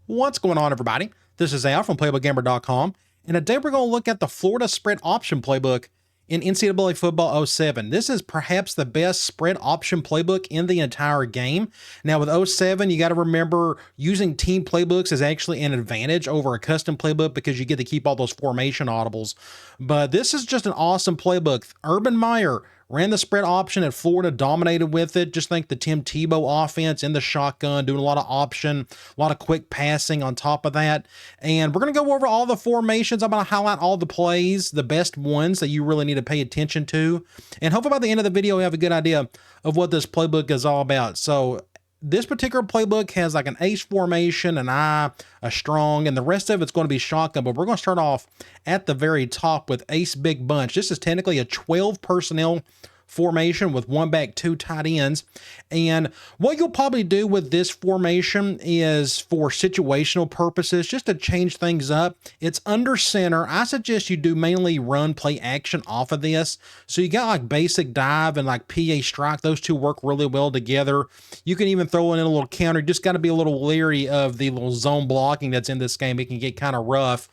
What's going on, everybody? This is Al from PlaybookGamer.com, and today we're going to look at the Florida spread option playbook in NCAA Football 07. This is perhaps the best spread option playbook in the entire game. Now, with 07, you got to remember using team playbooks is actually an advantage over a custom playbook because you get to keep all those formation audibles. But this is just an awesome playbook. Urban Meyer ran the spread option at Florida, dominated with it. Just think the Tim Tebow offense in the shotgun, doing a lot of option, a lot of quick passing on top of that. And we're going to go over all the formations. I'm going to highlight all the plays, the best ones that you really need to pay attention to. And hopefully by the end of the video, you have a good idea of what this playbook is all about. So this particular playbook has like an ace formation, an I, a strong, and the rest of it's going to be shotgun. But we're going to start off at the very top with ace big bunch. This is technically a 12 personnel formation with one back, two tight ends. And what you'll probably do with this formation is for situational purposes, just to change things up. It's under center. I suggest you do mainly run play action off of this. So you got like basic dive and like PA strike. Those two work really well together. You can even throw in a little counter. You just got to be a little leery of the little zone blocking that's in this game. It can get kind of rough.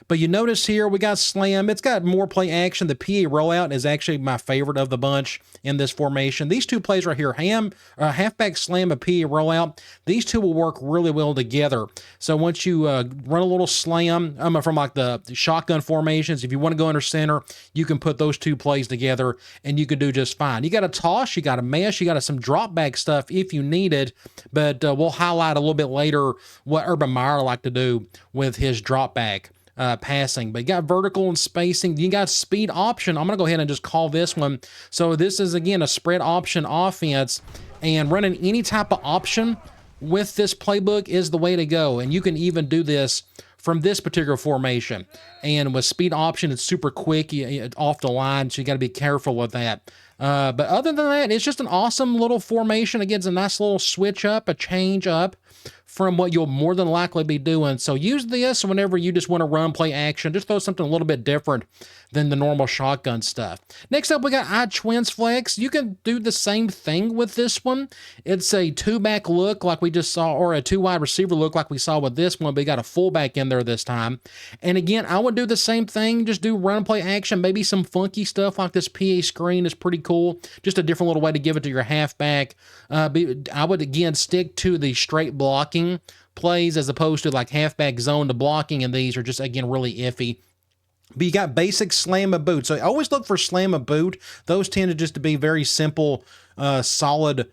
But you notice here we got slam. It's got more play action. The PA rollout is actually my favorite of the bunch in this formation. These two plays right here, halfback slam, a PA rollout, these two will work really well together. So once you run a little slam from like the shotgun formations, if you want to go under center, you can put those two plays together and you can do just fine. You got a toss, you got a mesh, you got some drop back stuff if you need it, but we'll highlight a little bit later what Urban Meyer liked to do with his drop back passing. But you got vertical and spacing. You got speed option. I'm going to go ahead and just call this one. So this is, again, a spread option offense, and running any type of option with this playbook is the way to go. And you can even do this from this particular formation. And with speed option, it's super quick off the line, so you got to be careful with that. But other than that, it's just an awesome little formation. Again, it's a nice little switch up, a change up from what you'll more than likely be doing. So use this whenever you just want to run play action. Just throw something a little bit different than the normal shotgun stuff. Next up, we got I twins flex. You can do the same thing with this one. It's a two-back look like we just saw, or a two-wide receiver look like we saw with this one, but you got a fullback in there this time. And again, I would do the same thing. Just do run play action, maybe some funky stuff like this PA screen is pretty cool. Just a different little way to give it to your halfback. I would, again, stick to the straight blocking plays as opposed to like halfback zone to blocking, and these are just, again, really iffy. But you got basic slam a boot. So I always look for slam a boot. Those tend to just to be very simple, solid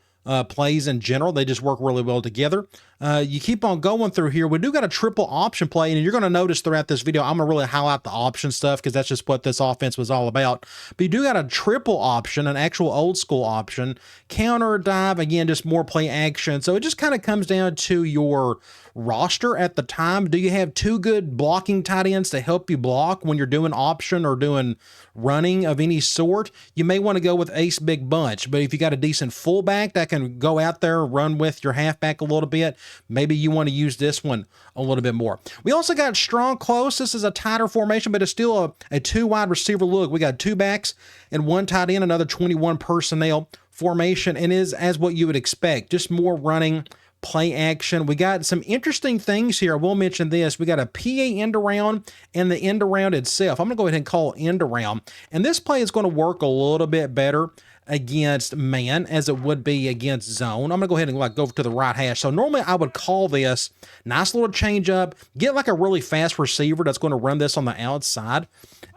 plays in general. They just work really well together. You keep on going through here. We do got a triple option play, and you're going to notice throughout this video, I'm going to really highlight the option stuff because that's just what this offense was all about. But you do got a triple option, an actual old school option, counter dive, again, just more play action. So it just kind of comes down to your roster at the time. Do you have two good blocking tight ends to help you block when you're doing option or doing running of any sort? You may want to go with ace big bunch, but if you got a decent fullback that can go out there, run with your halfback a little bit, maybe you want to use this one a little bit more. We also got strong close. This is a tighter formation, but it's still a two wide receiver look. We got two backs and one tight end, another 21 personnel formation, and is as what you would expect, just more running play action. We got some interesting things here. I will mention this. We got a PA end around and the end around itself. I'm going to go ahead and call end around. And this play is going to work a little bit better against man as it would be against zone. I'm going to go ahead and like go to the right hash. So normally I would call this nice little change up, get like a really fast receiver that's going to run this on the outside.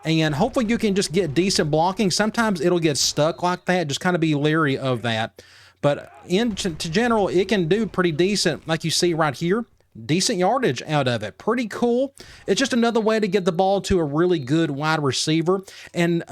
And hopefully you can just get decent blocking. Sometimes it'll get stuck like that. Just kind of be leery of that. But in general, it can do pretty decent, like you see right here. Decent yardage out of it. Pretty cool. It's just another way to get the ball to a really good wide receiver. And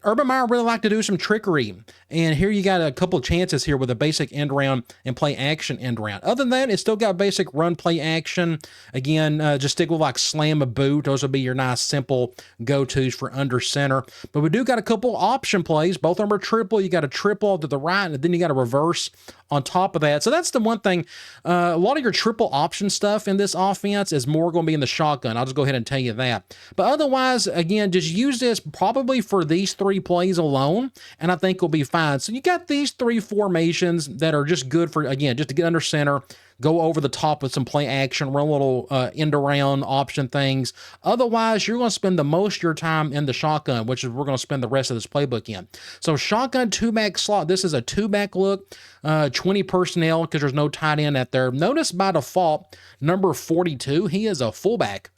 Urban Meyer really liked to do some trickery. And here you got a couple of chances here with a basic end round and play action end round. Other than that, it's still got basic run play action. Again, just stick with like slam a boot. Those will be your nice simple go-tos for under center. But we do got a couple option plays. Both of them are triple. You got a triple to the right, and then you got a reverse on top of that. So that's the one thing. A lot of your triple option stuff in this offense is more going to be in the shotgun. I'll just go ahead and tell you that. But otherwise, again, just use this probably for these three three plays alone, and I think we'll be fine. So you got these three formations that are just good for, again, just to get under center, go over the top with some play action, run a little end around option things. Otherwise, you're going to spend the most of your time in the shotgun, which is we're going to spend the rest of this playbook in. So shotgun two-back slot, this is a two-back look, 20 personnel because there's no tight end at there. Notice by default, number 42, he is a fullback.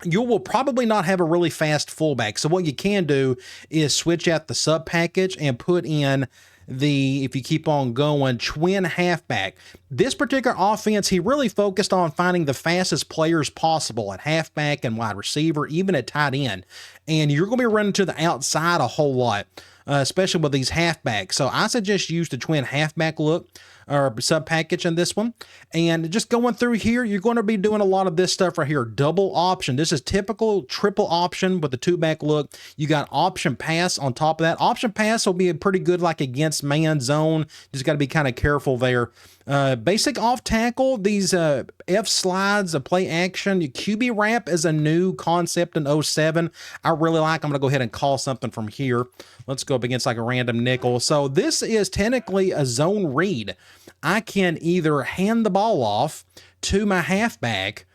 You will probably not have a really fast fullback. So what you can do is switch out the sub package and put in the, if you keep on going, twin halfback. This particular offense, he really focused on finding the fastest players possible at halfback and wide receiver, even at tight end. And you're going to be running to the outside a whole lot, especially with these halfbacks. So I suggest use the twin halfback look or sub package in this one. And just going through here, you're going to be doing a lot of this stuff right here. Double option. This is typical triple option with the two-back look. You got option pass on top of that. Option pass will be pretty good like against man zone. Just got to be kind of careful there. Basic off tackle, these F slides, a play action. QB wrap is a new concept in 07. I really like. I'm going to go ahead and call something from here. Let's go up against like a random nickel. So this is technically a zone read. I can either hand the ball off to my halfback,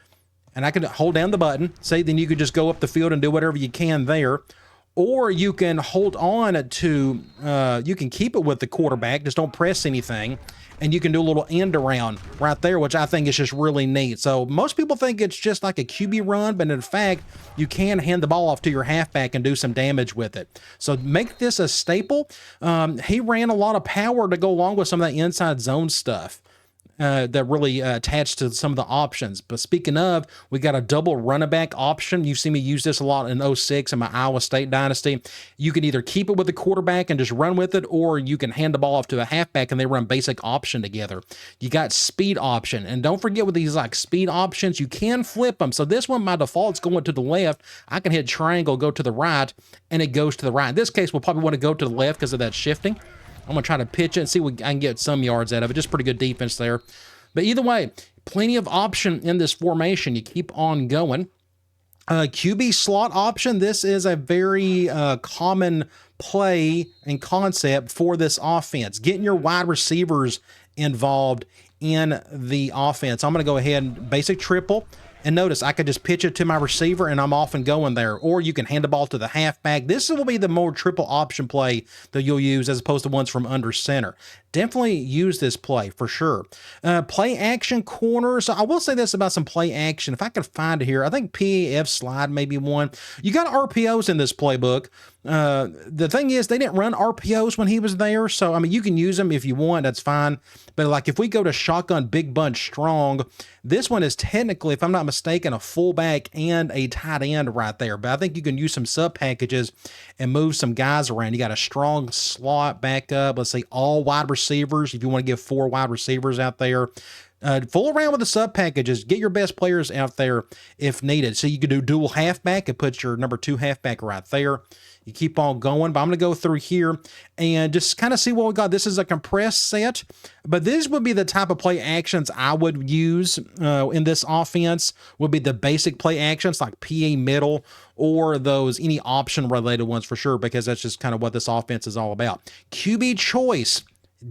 and I can hold down the button. Say then you could just go up the field and do whatever you can there. Or you can hold on to, you can keep it with the quarterback, just don't press anything, and you can do a little end around right there, which I think is just really neat. So most people think it's just like a QB run, but in fact, you can hand the ball off to your halfback and do some damage with it. So make this a staple. He ran a lot of power to go along with some of that inside zone stuff. That really attached to some of the options. But speaking of, we got a double running back option. You've seen me use this a lot in 06 in my Iowa State dynasty. You can either keep it with the quarterback and just run with it, or you can hand the ball off to a halfback and they run basic option together. You got speed option. And don't forget with these like speed options, you can flip them. So this one by default is going to the left. I can hit triangle, go to the right, and it goes to the right. In this case, we'll probably want to go to the left because of that shifting. I'm going to try to pitch it and see what I can get some yards out of it. Just pretty good defense there. But either way, plenty of option in this formation. You keep on going. QB slot option. This is a very common play and concept for this offense. Getting your wide receivers involved in the offense. I'm going to go ahead and basic triple. And notice I could just pitch it to my receiver and I'm off and going there. Or you can hand the ball to the halfback. This will be the more triple option play that you'll use as opposed to ones from under center. Definitely use this play for sure. Play action corner. So I will say this about some play action. If I could find it here, I think PAF slide may be one. You got RPOs in this playbook. The thing is, they didn't run RPOs when he was there. So, I mean, you can use them if you want. That's fine. But like if we go to shotgun, big bunch, strong, this one is technically, if I'm not mistaken, a fullback and a tight end right there. But I think you can use some sub packages and move some guys around. You got a strong slot backup. Let's say all wide receivers. If you want to give 4 wide receivers out there, fool around with the sub packages. Get your best players out there if needed. So you could do dual halfback and put your number 2 halfback right there. You keep on going, but I'm going to go through here and just kind of see what we got. This is a compressed set, but this would be the type of play actions I would use in this offense. Would be the basic play actions like PA middle or those any option related ones for sure, because that's just kind of what this offense is all about. QB choice.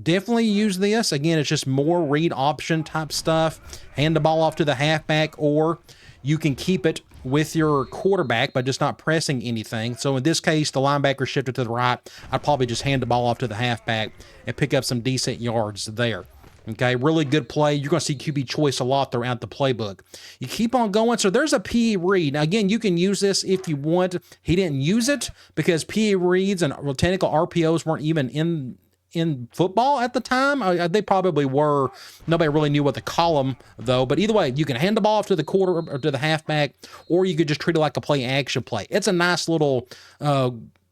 Definitely use this. Again, it's just more read option type stuff. Hand the ball off to the halfback, or you can keep it with your quarterback by just not pressing anything. So in this case, the linebacker shifted to the right. I'd probably just hand the ball off to the halfback and pick up some decent yards there. Okay, really good play. You're going to see QB choice a lot throughout the playbook. You keep on going. So there's a PE read. Now, again, you can use this if you want. He didn't use it because PE reads and technical RPOs weren't even in football at the time. They probably were. Nobody really knew what to call them, though. But either way, you can hand the ball off to the quarter or to the halfback, or you could just treat it like a play action play. It's a nice little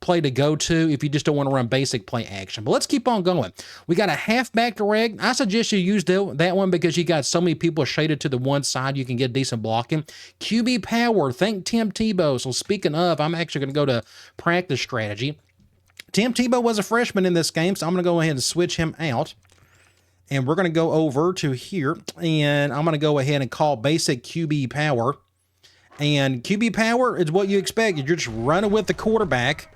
play to go to if you just don't want to run basic play action. But let's keep on going. We got a halfback direct. I suggest you use that one because you got so many people shaded to the one side, you can get decent blocking. QB power. Think Tim Tebow. So speaking of, I'm actually going to go to practice strategy. Tim Tebow was a freshman in this game, so I'm going to go ahead and switch him out. And we're going to go over to here, and I'm going to go ahead and call basic QB power. And QB power is what you expect. You're just running with the quarterback,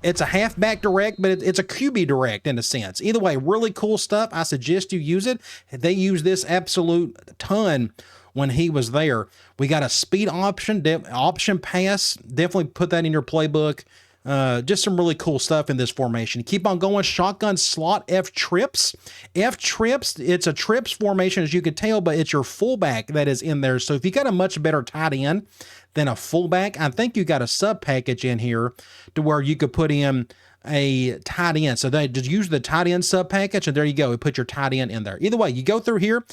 It's a halfback direct, but it's a QB direct in a sense. Either way, really cool stuff. I suggest you use it. They use this absolute ton when he was there. We got a speed option, option pass. Definitely put that in your playbook. Just some really cool stuff in this formation. Keep on going. Shotgun slot F trips. F trips, it's a trips formation, as you can tell, but it's your fullback that is in there. So if you got a much better tight end than a fullback, I think you got a sub package in here to where you could put in a tight end. So they just use the tight end sub package, and there you go. We put your tight end in there. Either way, you go through here.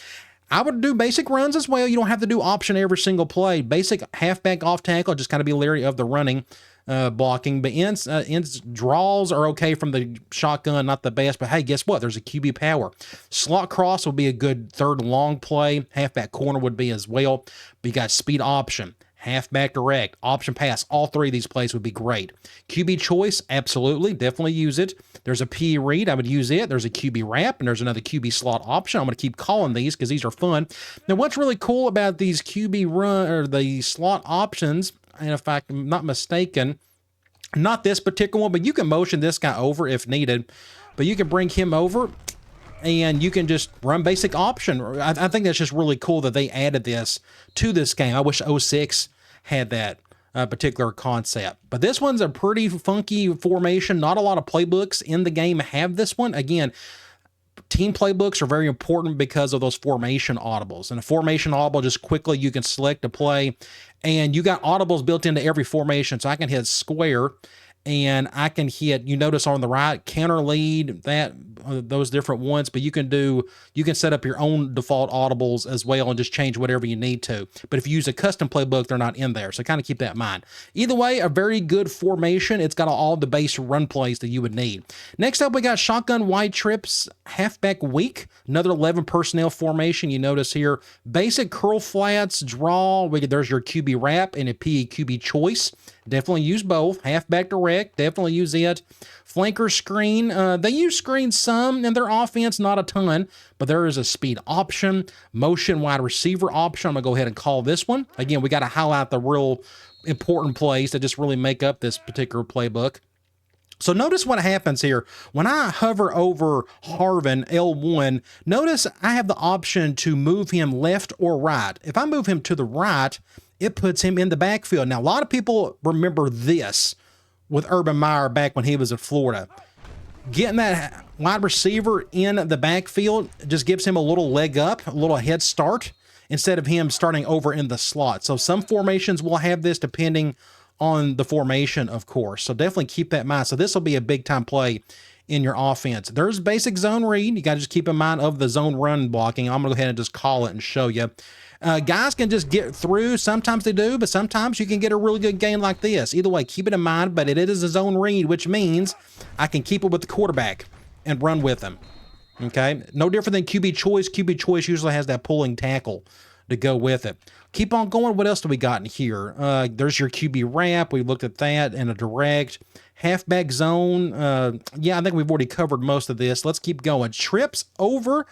I would do basic runs as well. You don't have to do option every single play. Basic halfback off tackle, just kind of be leery of the running blocking. But ends draws are okay from the shotgun, not the best. But hey, guess what? There's a QB power. Slot cross will be a good third and long play. Halfback corner would be as well. But you got speed option, halfback direct, option pass. All three of these plays would be great. QB choice, absolutely, definitely use it. There's a P read, I would use it. There's a QB wrap, and there's another QB slot option. I'm going to keep calling these because these are fun. Now, what's really cool about these QB run or the slot options, and if I'm not mistaken, not this particular one, but you can motion this guy over if needed. But you can bring him over, and you can just run basic option. I think that's just really cool that they added this to this game. I wish 06 had that particular concept. But this one's a pretty funky formation. Not a lot of playbooks in the game have this one. Again, team playbooks are very important because of those formation audibles. And a formation audible, just quickly you can select a play, and you got audibles built into every formation. So I can hit square, and I can hit, you notice on the right, counter lead, those different ones, but you can set up your own default audibles as well and just change whatever you need to. But if you use a custom playbook, they're not in there. So kind of keep that in mind. Either way, a very good formation. It's got all the base run plays that you would need. Next up, we got shotgun wide trips, halfback weak, another 11 personnel formation. You notice here, basic curl flats, draw, there's your QB wrap and a PE QB choice. Definitely use both. Halfback direct, definitely use it. Flanker screen, they use screen some in their offense, not a ton, but there is a speed option, motion wide receiver option. I'm going to go ahead and call this one. Again, we got to highlight the real important plays that just really make up this particular playbook. So notice what happens here. When I hover over Harvin, L1, notice I have the option to move him left or right. If I move him to the right, it puts him in the backfield. Now, a lot of people remember this with Urban Meyer back when he was at Florida. Getting that wide receiver in the backfield just gives him a little leg up, a little head start, instead of him starting over in the slot. So some formations will have this depending on the formation, of course. So definitely keep that in mind. So this will be a big-time play in your offense. There's basic zone read. You got to just keep in mind of the zone run blocking. I'm going to go ahead and just call it and show you. Guys can just get through. Sometimes they do, but sometimes you can get a really good gain like this. Either way, keep it in mind, but it is a zone read, which means I can keep it with the quarterback and run with him. Okay? No different than QB choice. QB choice usually has that pulling tackle to go with it. Keep on going. What else do we got in here? There's your QB wrap. We looked at that and a direct. Halfback zone. Yeah, I think we've already covered most of this. Let's keep going. Trips over.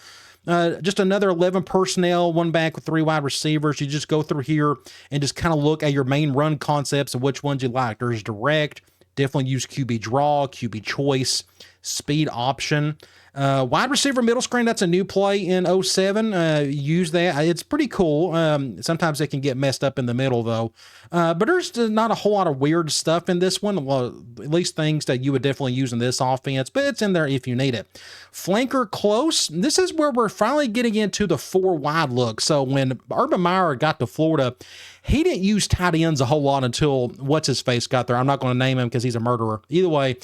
Just another 11 personnel, one back with 3 wide receivers. You just go through here and just kind of look at your main run concepts of which ones you like. There's direct, definitely use QB draw, QB choice, speed option. Wide receiver middle screen, that's a new play in 07. Use that. It's pretty cool. Sometimes it can get messed up in the middle, though. But there's not a whole lot of weird stuff in this one. Well, at least things that you would definitely use in this offense, but it's in there if you need it. Flanker close. This is where we're finally getting into the 4 wide look. So when Urban Meyer got to Florida, he didn't use tight ends a whole lot until what's-his-face got there. I'm not going to name him because he's a murderer. Either way,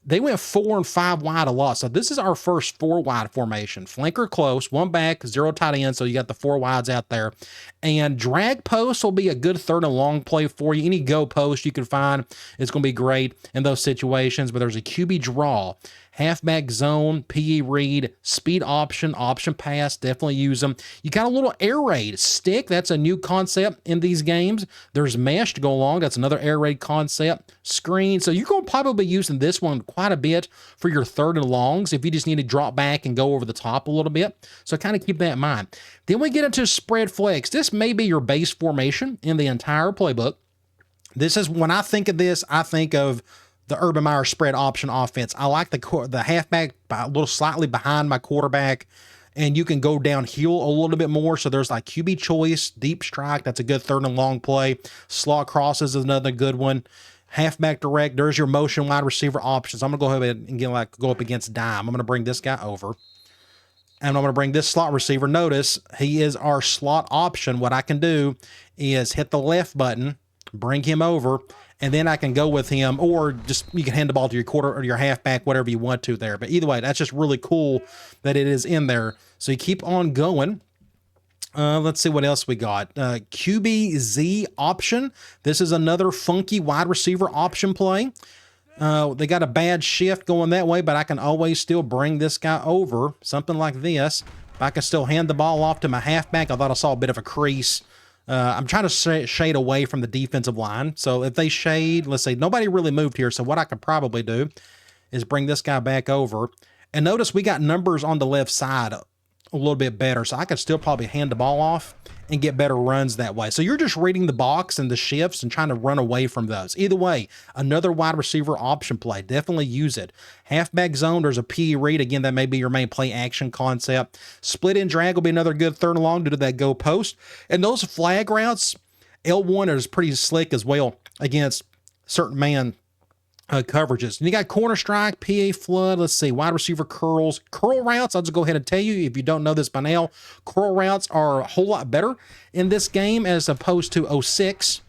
they went 4 and 5 wide a lot. So this is our first 4 wide formation. Flanker close, 1 back, 0 tight end. So you got the 4 wides out there. And drag post will be a good third and long play for you. Any go post you can find is going to be great in those situations. But there's a QB draw, halfback zone, PE read, speed option, option pass. Definitely use them. You got a little air raid stick. That's a new concept in these games. There's mesh to go along. That's another air raid concept. Screen. So you're going to probably be using this one quite a bit for your third and longs if you just need to drop back and go over the top a little bit. So kind of keep that in mind. Then we get into spread flex. This may be your base formation in the entire playbook. This is, when I think of this, I think of the Urban Meyer spread option offense. I like the halfback a little slightly behind my quarterback, and you can go downhill a little bit more. So there's like QB choice, deep strike. That's a good third and long play. Slot crosses is another good one. Halfback direct. There's your motion wide receiver options. I'm going to go ahead and go up against dime. I'm going to bring this guy over. And I'm going to bring this slot receiver. Notice he is our slot option. What I can do is hit the left button, bring him over, and then I can go with him, or just you can hand the ball to your quarter or your halfback, whatever you want to there. But either way, that's just really cool that it is in there. So you keep on going. Let's see what else we got. QBZ option. This is another funky wide receiver option play. They got a bad shift going that way, but I can always still bring this guy over. Something like this. If I can still hand the ball off to my halfback, I thought I saw a bit of a crease. I'm trying to shade away from the defensive line. So if they shade, let's say nobody really moved here. So what I could probably do is bring this guy back over. And notice we got numbers on the left side a little bit better. So I could still probably hand the ball off and get better runs that way. So you're just reading the box and the shifts and trying to run away from those. Either way, another wide receiver option play. Definitely use it. Halfback zone, there's a PE read. Again, that may be your main play action concept. Split and drag will be another good third and long due to that go post. And those flag routes, L1 is pretty slick as well against certain man coverages. And you got corner strike, PA flood. Let's see, wide receiver curls, curl routes. I'll just go ahead and tell you, if you don't know this by now, curl routes are a whole lot better in this game as opposed to 06.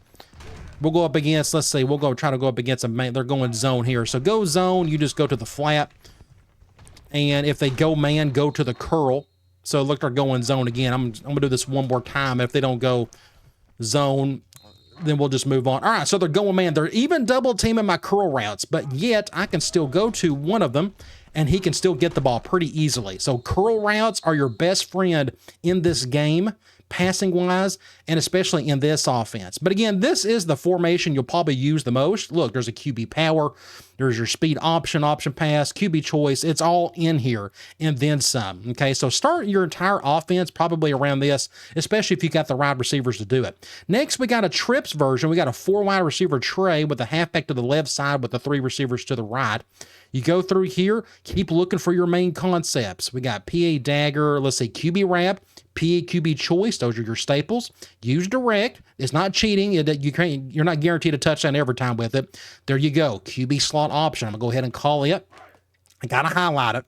We'll go up against, let's see, we'll try to go up against a man. They're going zone here. So go zone, you just go to the flat. And if they go man, go to the curl. So look, they're going zone again. I'm going to do this one more time. If they don't go zone, then we'll just move on. All right, so they're going man. They're even double teaming my curl routes, but yet I can still go to one of them and he can still get the ball pretty easily. So curl routes are your best friend in this game, passing wise, and especially in this offense. But again, this is the formation you'll probably use the most. Look, there's a QB power, there's your speed option pass, QB choice. It's all in here and then some. Okay, so start your entire offense probably around this, especially if you got the wide receivers to do it. Next, we got a trips version. We got a 4 wide receiver tray with a halfback to the left side with the 3 receivers to the right. You go through here, keep looking for your main concepts. We got PA dagger, let's say QB wrap, PA QB choice. Those are your staples. Use direct. It's not cheating. You're not guaranteed a touchdown every time with it. There you go. QB slot option. I'm going to go ahead and call it. I got to highlight it.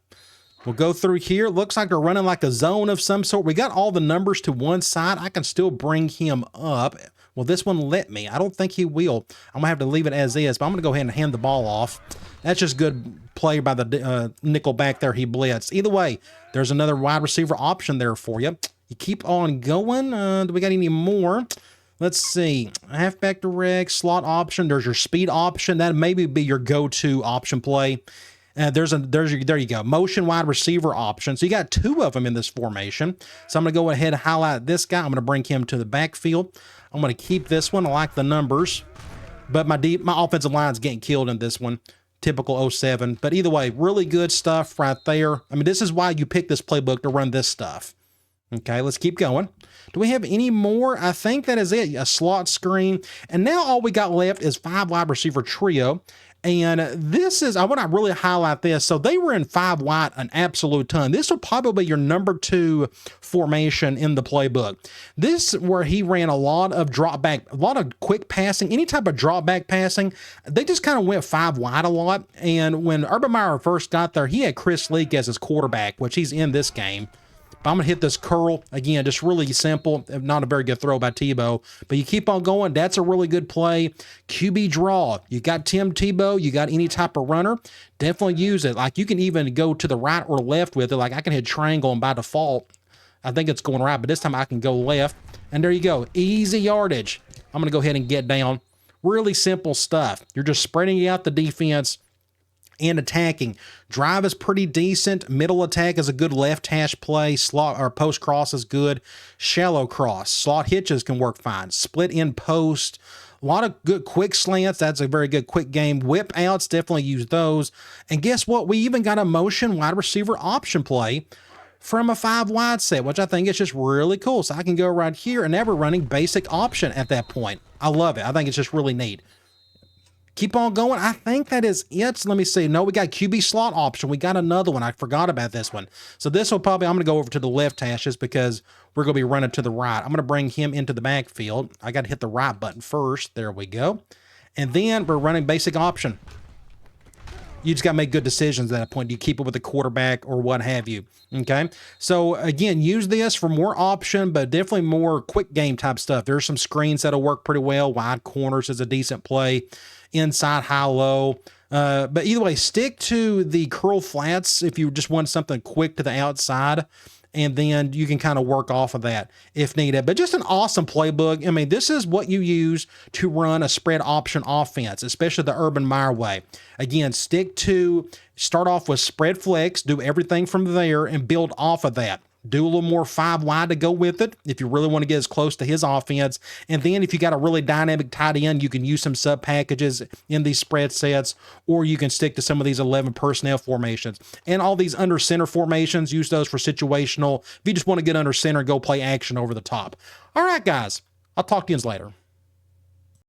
We'll go through here. Looks like they're running like a zone of some sort. We got all the numbers to one side. I can still bring him up. Well, this one let me. I don't think he will. I'm going to have to leave it as is, but I'm going to go ahead and hand the ball off. That's just good play by the nickel back there. He blitzed. Either way, there's another wide receiver option there for you. You keep on going. Do we got any more? Let's see. Halfback direct, slot option. There's your speed option. That maybe be your go-to option play. There you go. Motion wide receiver option. So you got 2 of them in this formation. So I'm going to go ahead and highlight this guy. I'm going to bring him to the backfield. I'm going to keep this one. I like the numbers. But my offensive line's getting killed in this one. Typical 07. But either way, really good stuff right there. I mean, this is why you pick this playbook to run this stuff. Okay, let's keep going. Do we have any more? I think that is it. A slot screen. And now all we got left is 5 wide receiver trio. And this is, I want to really highlight this. So they were in 5 wide an absolute ton. This will probably be your number 2 formation in the playbook. This where he ran a lot of drop back, a lot of quick passing, any type of drop back passing. They just kind of went 5 wide a lot. And when Urban Meyer first got there, he had Chris Leak as his quarterback, which he's in this game. But I'm going to hit this curl. Again, just really simple. Not a very good throw by Tebow. But you keep on going. That's a really good play. QB draw. You got Tim Tebow. You got any type of runner. Definitely use it. Like you can even go to the right or left with it. Like I can hit triangle and by default, I think it's going right. But this time I can go left. And there you go. Easy yardage. I'm going to go ahead and get down. Really simple stuff. You're just spreading out the defense and attacking. Drive is pretty decent. Middle attack is a good left hash play. Slot or post cross is good. Shallow cross. Slot hitches can work fine. Split in post. A lot of good quick slants. That's a very good quick game. Whip outs, definitely use those. And guess what? We even got a motion wide receiver option play from a 5 wide set, which I think is just really cool. So I can go right here and now we're running basic option at that point. I love it. I think it's just really neat. Keep on going. I think that is it. So let me see. No, we got QB slot option. We got another one. I forgot about this one. So this will probably, I'm going to go over to the left hashes because we're going to be running to the right. I'm going to bring him into the backfield. I got to hit the right button first. There we go. And then we're running basic option. You just got to make good decisions at that point. Do you keep it with the quarterback or what have you? Okay. So again, use this for more option, but definitely more quick game type stuff. There's some screens that'll work pretty well. Wide corners is a decent play. Inside, high, low. But either way, stick to the curl flats if you just want something quick to the outside. And then you can kind of work off of that if needed. But just an awesome playbook. I mean, this is what you use to run a spread option offense, especially the Urban Meyer way. Again, start off with spread flex, do everything from there, and build off of that. Do a little more 5 wide to go with it if you really want to get as close to his offense. And then if you got a really dynamic tight end, you can use some sub packages in these spread sets, or you can stick to some of these 11 personnel formations. And all these under center formations, use those for situational. If you just want to get under center, go play action over the top. All right, guys, I'll talk to you later.